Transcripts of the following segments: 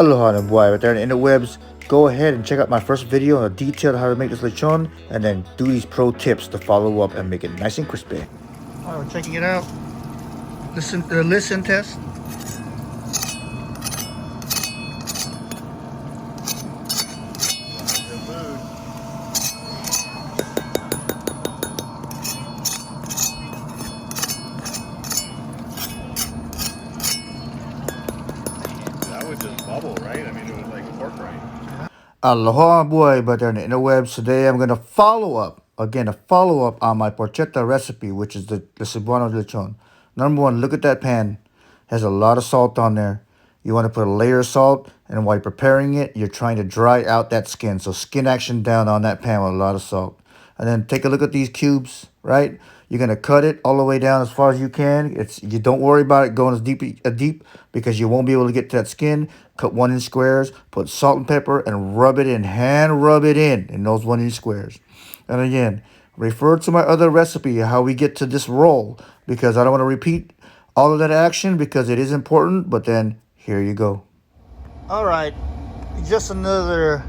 Aloha and boy out there in the interwebs. Go ahead and check out my first video on a detailed how to make this lechon, and then do these pro tips to follow up and make it nice and crispy. Alright, we're checking it out. Listen test. That would just bubble, right? I mean, it was like pork rind. Aloha boy out there in the interwebs. Today I'm gonna follow up on my porchetta recipe, which is the cebuano lechon. Number one, look at that pan. Has a lot of salt on there. You want to put a layer of salt, and while you're preparing it, you're trying to dry out that skin. So skin action down on that pan with a lot of salt. And then take a look at these cubes, right? You're gonna cut it all the way down as far as you can. You don't worry about it going as deep because you won't be able to get to that skin. Cut 1-inch squares, put salt and pepper, and rub it in. Hand rub it in those 1-inch squares. And again, refer to my other recipe how we get to this roll, because I don't want to repeat all of that action because it is important. But then here you go. All right, just another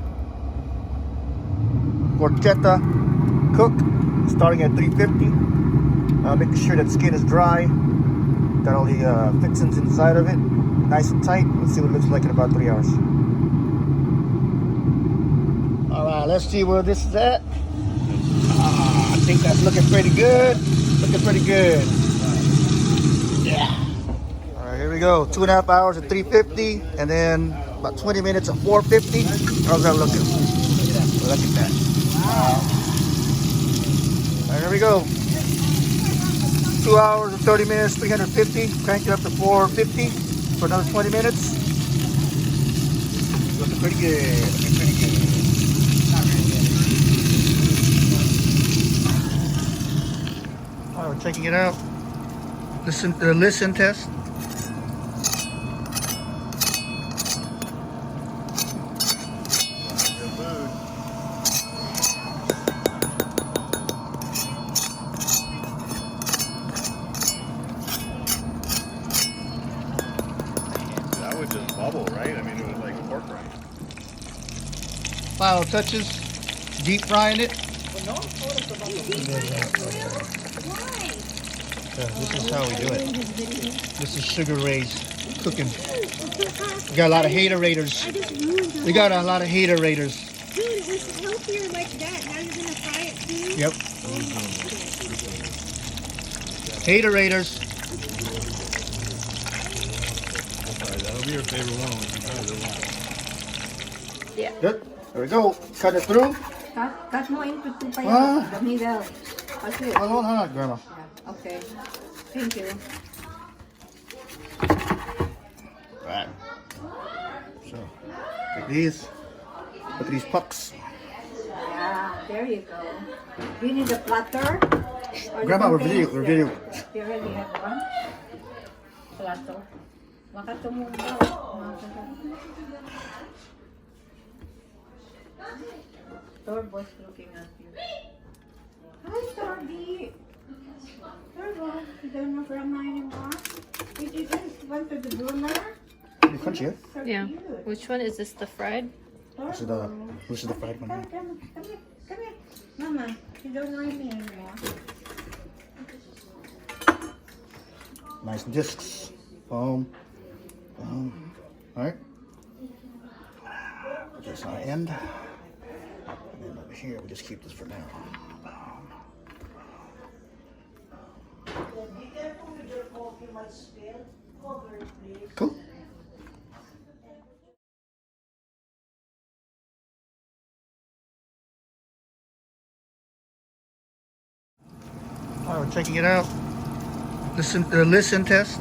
porchetta cook, starting at 350. Making sure that skin is dry, got all the fixings inside of it, nice and tight. Let's see what it looks like in about 3 hours. All right, let's see where this is at. I think that's looking pretty good. Yeah. All right, here we go. 2.5 hours at 350, and then about 20 minutes at 450. How's that looking? Look at that. All right, here we go. 2 hours and 30 minutes, 350. Crank it up to 450 for another 20 minutes. Looking pretty good. All right, we're checking it out. Listen test. That would just bubble, right? I mean, it was like pork rind. Final touches. Deep frying it. This is how we do it. This is Sugar Ray's cooking. We got a lot of haterators. We got a lot of haterators. Dude, it was healthier like that. Now you're gonna fry it too? Yep. Haterators. Alright, that'll be your favorite one when you try the one. Yeah. Good. There we go. Cut it through. Cut mo into two pa Ah. the middle. Kasi. Hold on, Grandma. Yeah. Okay. Thank you. Right. So, take these. Look at these pucks. Yeah, there you go. Do you need a platter? Or Grandma, the we're video. containers there? You already have one? Platter. Makatumumba. Torbo's looking at you. Hi, Torby. Torbo, you don't know grandma anymore? You didn't went to the bloomer? Pretty crunchy, eh? So Yeah. cute. Which one is this? The fried? This is the fried one. Come here. Mama, you don't like me anymore. Nice discs. Boom. Alright. Put this on the end. And then over here, we just keep this for now. Cool. All right, we're checking it out. Listen test.